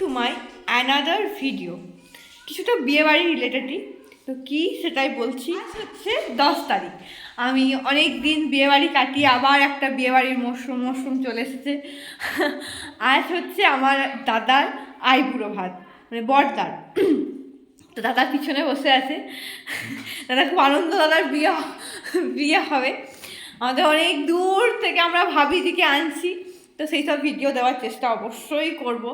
To my another video. কিছুটা বিয়েবাড়ি রিলেটেডই, তো কি সেটাই বলছি। হচ্ছে 10 তারিখ, আমি অনেক দিন বিয়েবাড়ি কাটিয়ে আবার একটা বিয়েবাড়ির মরশুম চলে এসেছে। আজ হচ্ছে আমার দাদার আইবুড়ো ভাত, মানে বড়দার। তো দাদার পিছনে বসে আছে, দাদা খুব আনন্দ, দাদার বিয়ে হবে। আমাদের অনেক দূর থেকে আমরা ভাবিদিকে আনছি, তো সেই সব ভিডিও দেওয়ার চেষ্টা অবশ্যই করব।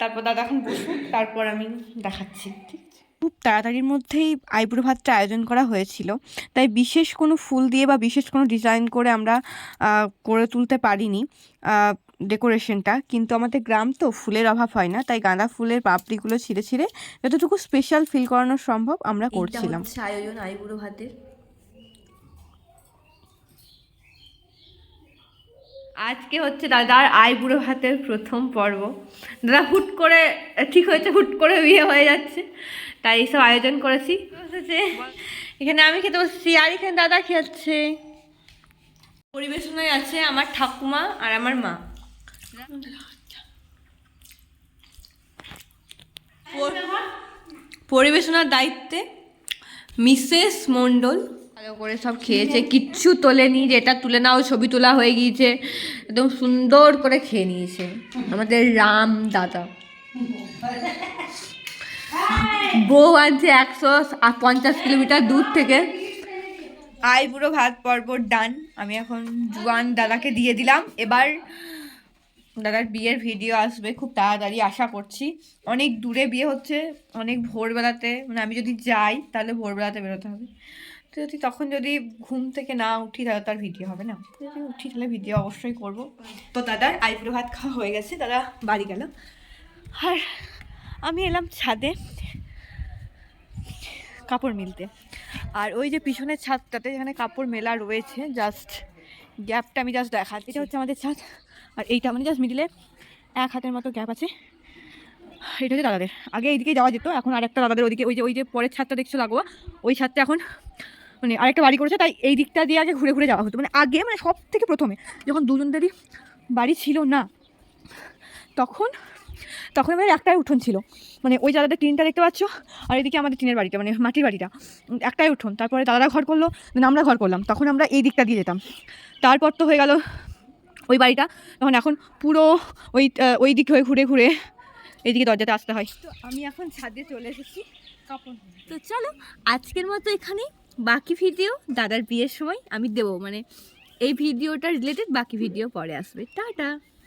তারপর দাদা এখন বসুক, তারপর আমি দেখাচ্ছি, ঠিক আছে? খুব তাড়াতাড়ির মধ্যেই আইবুড়ো ভাতটা আয়োজন করা হয়েছিল, তাই বিশেষ কোনো ফুল দিয়ে বা বিশেষ কোনো ডিজাইন করে আমরা করে তুলতে পারিনি ডেকোরেশনটা। কিন্তু আমাদের গ্রাম তো, ফুলের অভাব হয় না, তাই গাঁদা ফুলের পাপড়িগুলো ছিঁড়ে ছিঁড়ে যতটুকু স্পেশাল ফিল করানো সম্ভব আমরা করছিলাম। আয়োজন আইবুড়ো ভাতের। আজকে হচ্ছে দাদার আইবুড়ো ভাতের প্রথম পর্ব। দাদা হুট করে ঠিক হয়েছে, হুট করে বিয়ে হয়ে যাচ্ছে, তাই এইসব আয়োজন করেছি। এখানে আমি খেতে বসছি আর এখানে দাদা খেয়েছে। পরিবেশনায় আছে আমার ঠাকুমা আর আমার মা। পরিবেশনার দায়িত্বে মিসেস মণ্ডল। ভালো করে সব খেয়েছে, কিচ্ছু তোলেনি, যেটা তুলে নাও ছবি তোলা হয়ে গিয়েছে, একদম সুন্দর করে খেয়ে নিয়েছে আমাদের রাম দাদা। বউ আনছে 150 কিলোমিটার দূর থেকে। আইবুড়ো ভাত পর্ব ডান। আমি এখন জুয়ান দাদাকে দিয়ে দিলাম। এবার দাদার বিয়ের ভিডিও আসবে খুব তাড়াতাড়ি, আশা করছি। অনেক দূরে বিয়ে হচ্ছে, অনেক ভোরবেলাতে, মানে আমি যদি যাই তাহলে ভোরবেলাতে বেরোতে হবে। তো যদি তখন যদি ঘুম থেকে না উঠি তাহলে তার ভিডিও হবে না, যদি উঠি তাহলে ভিডিও অবশ্যই করব। তো দাদার আইবুড়ো ভাত খাওয়া হয়ে গেছে, দাদা বাড়ি গেল, আর আমি এলাম ছাদে কাপড় মিলতে। আর ওই যে পিছনের ছাদটাতে যেখানে কাপড় মেলা রয়েছে, জাস্ট গ্যাপটা আমি জাস্ট দেখাচ্ছি, এটা হচ্ছে আমাদের ছাদ, আর এইটা মানে জাস্ট মিডিলে 1 হাতের মতো গ্যাপ আছে। এটা হচ্ছে দাদাদের। আগে এইদিকে যাওয়া যেত, এখন আরেকটা দাদাদের ওইদিকে, ওই যে পরের ছাদটা দেখছো লাগোয়া, ওই ছাদটা এখন মানে আরেকটা বাড়ি করেছে, তাই এই দিকটা দিয়ে আগে ঘুরে ঘুরে যাওয়া হতো। মানে আগে, মানে সব থেকে প্রথমে যখন দুজনদেরই বাড়ি ছিল না, তখন আমাদের একটাই উঠোন ছিল, মানে ওই দাদাদের টিনটা দেখতে পাচ্ছ, আর এদিকে আমাদের টিনের বাড়িটা, মানে মাটির বাড়িটা, একটাই উঠোন। তারপরে দাদারা ঘর করলো, মানে আমরা ঘর করলাম, তখন আমরা এই দিকটা দিয়ে যেতাম। তারপর তো হয়ে গেল ওই বাড়িটা, তখন এখন পুরো ওই দিক হয়ে ঘুরে ঘুরে এইদিকে দরজাতে আসতে হয়। তো আমি এখন ছাদে চলে এসেছি কাপড়। তো চলো আজকের মতো এখানে, বাকি ভিডিও দাদার বিয়ের সময় আমি দেবো, মানে এই ভিডিওটা রিলেটেড বাকি ভিডিও পরে আসবে। টাটা।